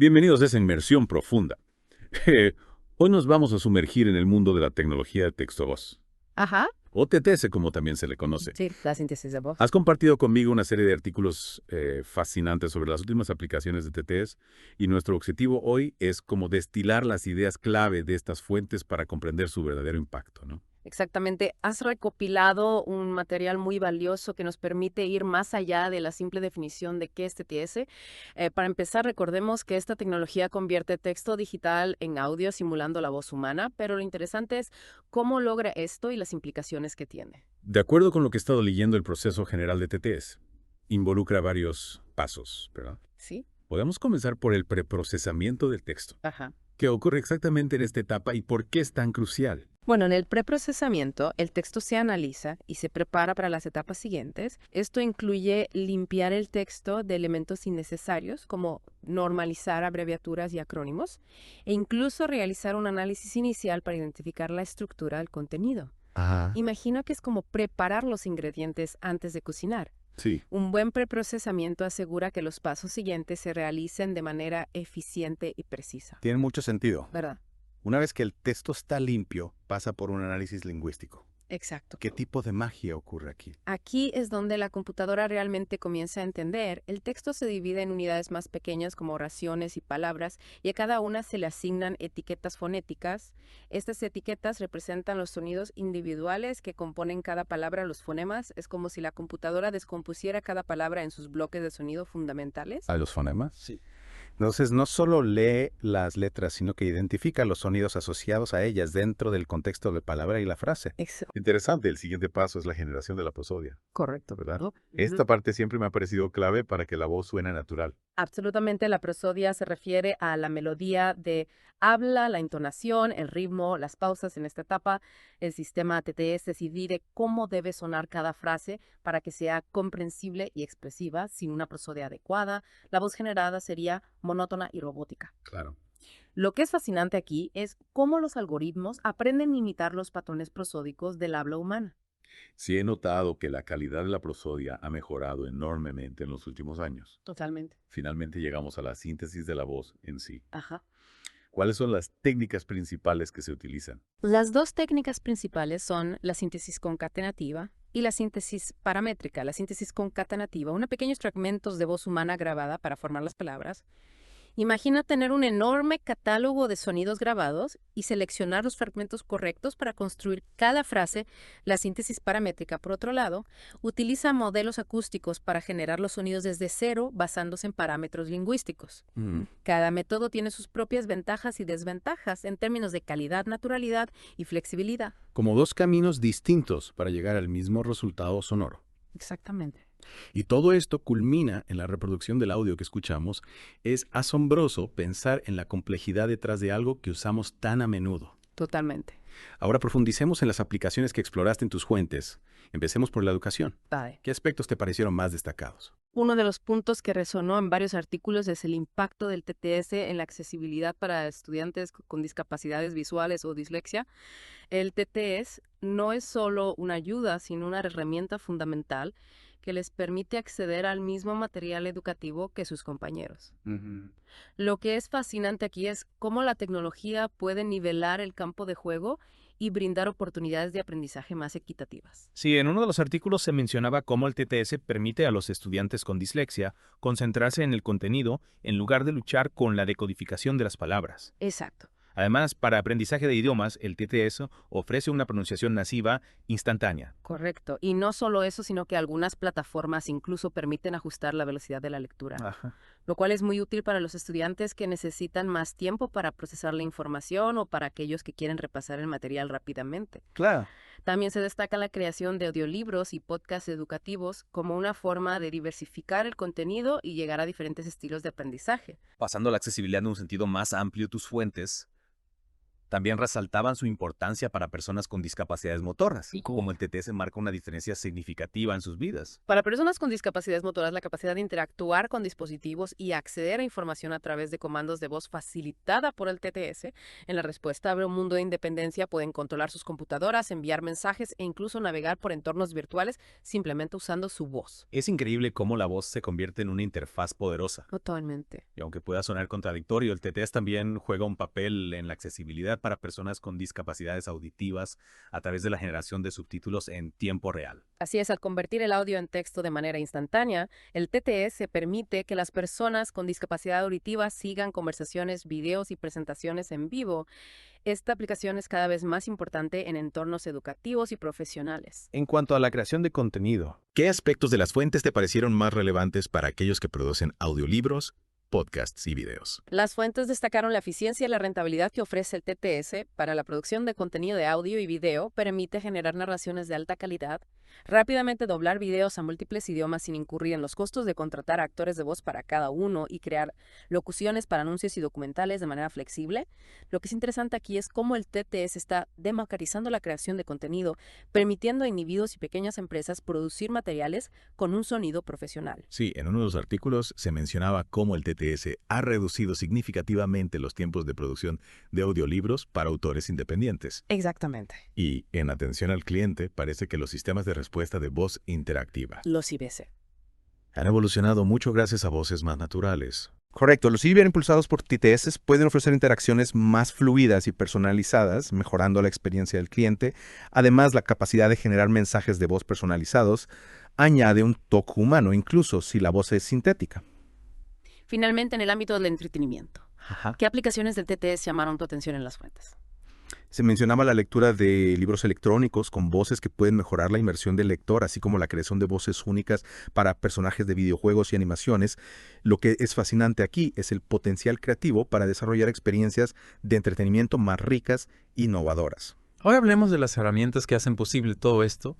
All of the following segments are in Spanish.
Bienvenidos a esa inmersión profunda. Hoy nos vamos a sumergir en el mundo de la tecnología de texto-voz, Ajá, o TTS como también se le conoce. sí, la síntesis de voz. Has compartido conmigo una serie de artículos fascinantes sobre las últimas aplicaciones de TTS y nuestro objetivo hoy es como destilar las ideas clave de estas fuentes para comprender su verdadero impacto, ¿no? Exactamente. Has recopilado un material muy valioso que nos permite ir más allá de la simple definición de qué es TTS. Para empezar, recordemos que esta tecnología convierte texto digital en audio simulando la voz humana, pero lo interesante es cómo logra esto y las implicaciones que tiene. De acuerdo con lo que he estado leyendo, el proceso general de TTS involucra varios pasos, ¿verdad? ¿Sí? Podemos comenzar por el preprocesamiento del texto. Ajá. ¿Qué ocurre exactamente en esta etapa y por qué es tan crucial? Bueno, en el preprocesamiento, el texto se analiza y se prepara para las etapas siguientes. Esto incluye limpiar el texto de elementos innecesarios, como normalizar abreviaturas y acrónimos, e incluso realizar un análisis inicial para identificar la estructura del contenido. Ajá. Imagino que es como preparar los ingredientes antes de cocinar. Sí, Un buen preprocesamiento asegura que los pasos siguientes se realicen de manera eficiente y precisa, Tiene mucho sentido. ¿verdad? Una vez que el texto está limpio, pasa por un análisis lingüístico. Exacto. ¿Qué tipo de magia ocurre aquí? Aquí es donde la computadora realmente comienza a entender. El texto se divide en unidades más pequeñas como oraciones y palabras y a cada una se le asignan etiquetas fonéticas. Estas etiquetas representan los sonidos individuales que componen cada palabra, los fonemas. Es como si la computadora descompusiera cada palabra en sus bloques de sonido fundamentales. ¿A los fonemas? sí. Entonces, no solo lee las letras, sino que identifica los sonidos asociados a ellas dentro del contexto de la palabra y la frase. Interesante, el siguiente paso es la generación de la prosodia, Correcto. ¿verdad? ¿No? Esta parte siempre me ha parecido clave para que la voz suene natural. Absolutamente, la prosodia se refiere a la melodía de habla, la entonación, el ritmo, las pausas en esta etapa. El sistema TTS decide cómo debe sonar cada frase para que sea comprensible y expresiva. Sin una prosodia adecuada, la voz generada sería monótona y robótica. Claro. Lo que es fascinante aquí es cómo los algoritmos aprenden a imitar los patrones prosódicos del habla humana. Sí he notado que la calidad de la prosodia ha mejorado enormemente en los últimos años. Totalmente. Finalmente llegamos a la síntesis de la voz en sí. Ajá. ¿Cuáles son las técnicas principales que se utilizan? Las dos técnicas principales son la síntesis concatenativa y la síntesis paramétrica. La síntesis concatenativa, unos pequeños fragmentos de voz humana grabada para formar las palabras. Imagina tener un enorme catálogo de sonidos grabados y seleccionar los fragmentos correctos para construir cada frase. La síntesis paramétrica, por otro lado, utiliza modelos acústicos para generar los sonidos desde cero basándose en parámetros lingüísticos. Cada método tiene sus propias ventajas y desventajas en términos de calidad, naturalidad y flexibilidad. Como dos caminos distintos para llegar al mismo resultado sonoro. Exactamente. Y todo esto culmina en la reproducción del audio que escuchamos. Es asombroso pensar en la complejidad detrás de algo que usamos tan a menudo. Totalmente. Ahora profundicemos en las aplicaciones que exploraste en tus fuentes. Empecemos por la educación. Vale. ¿Qué aspectos te parecieron más destacados? Uno de los puntos que resonó en varios artículos es el impacto del TTS en la accesibilidad para estudiantes con discapacidades visuales o dislexia. El TTS no es solo una ayuda, sino una herramienta fundamental que les permite acceder al mismo material educativo que sus compañeros. Lo que es fascinante aquí es cómo la tecnología puede nivelar el campo de juego y brindar oportunidades de aprendizaje más equitativas. Sí, en uno de los artículos se mencionaba cómo el TTS permite a los estudiantes con dislexia concentrarse en el contenido en lugar de luchar con la decodificación de las palabras. Exacto. Además, para aprendizaje de idiomas, el TTS ofrece una pronunciación nasiva instantánea. Correcto. Y no solo eso, sino que algunas plataformas incluso permiten ajustar la velocidad de la lectura, Ajá. lo cual es muy útil para los estudiantes que necesitan más tiempo para procesar la información o para aquellos que quieren repasar el material rápidamente. Claro. También se destaca la creación de audiolibros y podcasts educativos como una forma de diversificar el contenido y llegar a diferentes estilos de aprendizaje. Pasando a la accesibilidad en un sentido más amplio, tus fuentes También resaltaban su importancia para personas con discapacidades motoras, como el TTS marca una diferencia significativa en sus vidas. Para personas con discapacidades motoras, la capacidad de interactuar con dispositivos y acceder a información a través de comandos de voz facilitada por el TTS, en la respuesta abre un mundo de independencia, pueden controlar sus computadoras, enviar mensajes e incluso navegar por entornos virtuales simplemente usando su voz. Es increíble cómo la voz se convierte en una interfaz poderosa. Totalmente. Y aunque pueda sonar contradictorio, el TTS también juega un papel en la accesibilidad para personas con discapacidades auditivas a través de la generación de subtítulos en tiempo real. Así es, al convertir el audio en texto de manera instantánea, el TTS permite que las personas con discapacidad auditiva sigan conversaciones, videos y presentaciones en vivo. Esta aplicación es cada vez más importante en entornos educativos y profesionales. En cuanto a la creación de contenido, ¿Qué aspectos de las fuentes te parecieron más relevantes para aquellos que producen audiolibros, podcasts y videos? Las fuentes destacaron la eficiencia y la rentabilidad que ofrece el TTS para la producción de contenido de audio y video. Permite generar narraciones de alta calidad, rápidamente doblar videos a múltiples idiomas sin incurrir en los costos de contratar a actores de voz para cada uno y crear locuciones para anuncios y documentales de manera flexible. Lo que es interesante aquí es cómo el TTS está democratizando la creación de contenido, permitiendo a individuos y pequeñas empresas producir materiales con un sonido profesional. Sí, en uno de los artículos se mencionaba cómo el TTS ha reducido significativamente los tiempos de producción de audiolibros para autores independientes. Exactamente. Y, en atención al cliente, parece que los sistemas de respuesta de voz interactiva Los IBC. han evolucionado mucho gracias a voces más naturales. Correcto, los IBR impulsados por TTS pueden ofrecer interacciones más fluidas y personalizadas, mejorando la experiencia del cliente. Además, la capacidad de generar mensajes de voz personalizados añade un toque humano, incluso si la voz es sintética. Finalmente, en el ámbito del entretenimiento, Ajá. ¿qué aplicaciones del TTS llamaron tu atención en las fuentes? Se mencionaba la lectura de libros electrónicos con voces que pueden mejorar la inmersión del lector, así como la creación de voces únicas para personajes de videojuegos y animaciones. Lo que es fascinante aquí es el potencial creativo para desarrollar experiencias de entretenimiento más ricas e innovadoras. Ahora hablemos de las herramientas que hacen posible todo esto.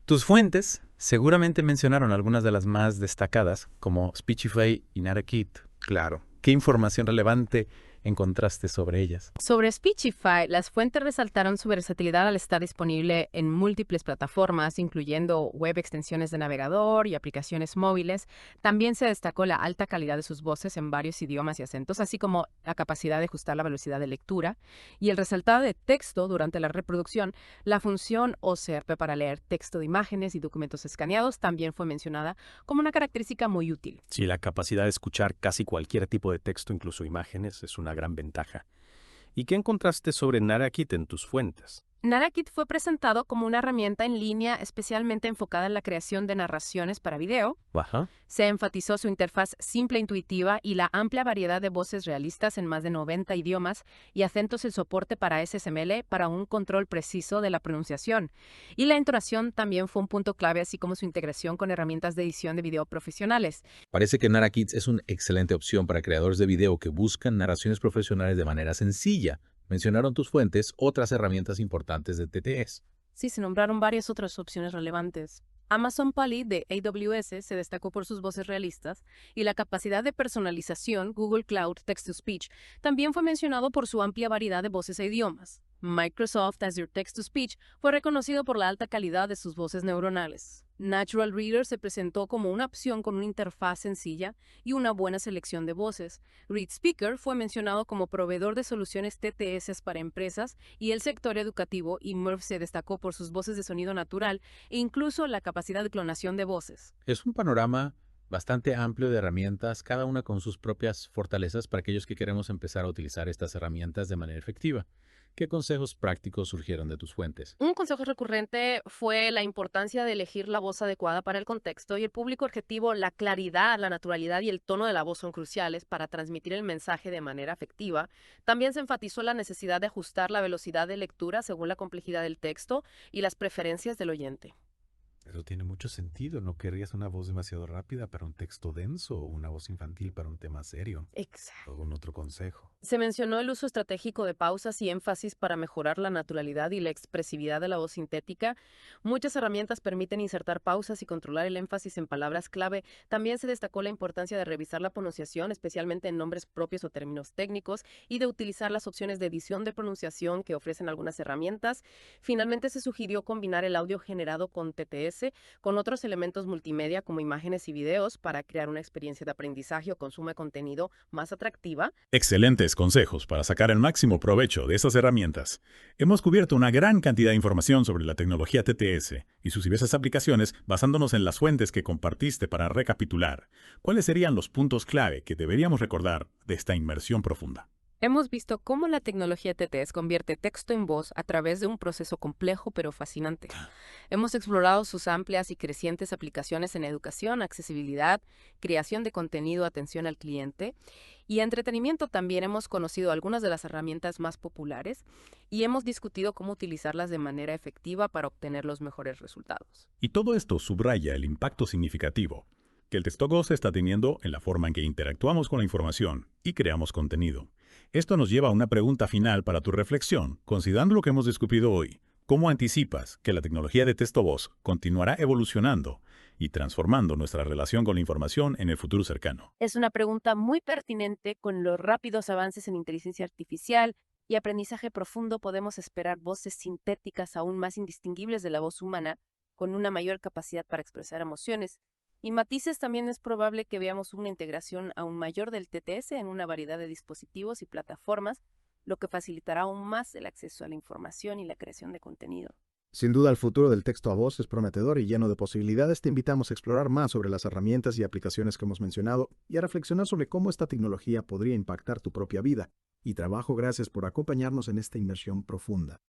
Tus fuentes seguramente mencionaron algunas de las más destacadas, como Speechify y Narakit. Claro. ¿Qué información relevante encontraste sobre ellas? Sobre Speechify, las fuentes resaltaron su versatilidad al estar disponible en múltiples plataformas, incluyendo web extensiones de navegador y aplicaciones móviles. También se destacó la alta calidad de sus voces en varios idiomas y acentos, así como la capacidad de ajustar la velocidad de lectura y el resaltado de texto durante la reproducción. La función OCRP para leer texto de imágenes y documentos escaneados también fue mencionada como una característica muy útil. sí, la capacidad de escuchar casi cualquier tipo de texto, incluso imágenes, es una gran ventaja. ¿Y qué encontraste sobre Narakit en tus fuentes? Narakit fue presentado como una herramienta en línea especialmente enfocada en la creación de narraciones para video. Ajá. Se enfatizó su interfaz simple e intuitiva y la amplia variedad de voces realistas en más de 90 idiomas y acentos, el soporte para SSML para un control preciso de la pronunciación. Y la entonación también fue un punto clave, así como su integración con herramientas de edición de video profesionales. Parece que Narakit es una excelente opción para creadores de video que buscan narraciones profesionales de manera sencilla. Mencionaron tus fuentes otras herramientas importantes de TTS. Sí, se nombraron varias otras opciones relevantes. Amazon Polly de AWS se destacó por sus voces realistas y la capacidad de personalización. Google Cloud Text-to-Speech también fue mencionado por su amplia variedad de voces e idiomas. Microsoft Azure Text-to-Speech fue reconocido por la alta calidad de sus voces neuronales. Natural Reader se presentó como una opción con una interfaz sencilla y una buena selección de voces. ReadSpeaker fue mencionado como proveedor de soluciones TTS para empresas y el sector educativo, y Murph se destacó por sus voces de sonido natural e incluso la capacidad de clonación de voces. Es un panorama bastante amplio de herramientas, cada una con sus propias fortalezas para aquellos que queremos empezar a utilizar estas herramientas de manera efectiva. ¿Qué consejos prácticos surgieron de tus fuentes? Un consejo recurrente fue la importancia de elegir la voz adecuada para el contexto y el público objetivo. La claridad, la naturalidad y el tono de la voz son cruciales para transmitir el mensaje de manera efectiva. También se enfatizó la necesidad de ajustar la velocidad de lectura según la complejidad del texto y las preferencias del oyente. Eso tiene mucho sentido. No querrías una voz demasiado rápida para un texto denso o una voz infantil para un tema serio. Exacto. ¿Algún otro consejo? Se mencionó el uso estratégico de pausas y énfasis para mejorar la naturalidad y la expresividad de la voz sintética. Muchas herramientas permiten insertar pausas y controlar el énfasis en palabras clave. También se destacó la importancia de revisar la pronunciación, especialmente en nombres propios o términos técnicos, y de utilizar las opciones de edición de pronunciación que ofrecen algunas herramientas. Finalmente se sugirió combinar el audio generado con TTS con otros elementos multimedia como imágenes y videos para crear una experiencia de aprendizaje o consumo de contenido más atractiva. Excelentes consejos para sacar el máximo provecho de estas herramientas. Hemos cubierto una gran cantidad de información sobre la tecnología TTS y sus diversas aplicaciones basándonos en las fuentes que compartiste. Para recapitular, ¿cuáles serían los puntos clave que deberíamos recordar de esta inmersión profunda? Hemos visto cómo la tecnología TTS convierte texto en voz a través de un proceso complejo pero fascinante. Hemos explorado sus amplias y crecientes aplicaciones en educación, accesibilidad, creación de contenido, atención al cliente y entretenimiento. También hemos conocido algunas de las herramientas más populares y hemos discutido cómo utilizarlas de manera efectiva para obtener los mejores resultados. Y todo esto subraya el impacto significativo que el TextGo está teniendo en la forma en que interactuamos con la información y creamos contenido. Esto nos lleva a una pregunta final para tu reflexión. Considerando lo que hemos discutido hoy, ¿cómo anticipas que la tecnología de texto-voz continuará evolucionando y transformando nuestra relación con la información en el futuro cercano? Es una pregunta muy pertinente. Con los rápidos avances en inteligencia artificial y aprendizaje profundo, podemos esperar voces sintéticas aún más indistinguibles de la voz humana, con una mayor capacidad para expresar emociones y matices. También es probable que veamos una integración aún mayor del TTS en una variedad de dispositivos y plataformas, lo que facilitará aún más el acceso a la información y la creación de contenido. Sin duda, el futuro del texto a voz es prometedor y lleno de posibilidades. Te invitamos a explorar más sobre las herramientas y aplicaciones que hemos mencionado y a reflexionar sobre cómo esta tecnología podría impactar tu propia vida y trabajo. Gracias por acompañarnos en esta inmersión profunda.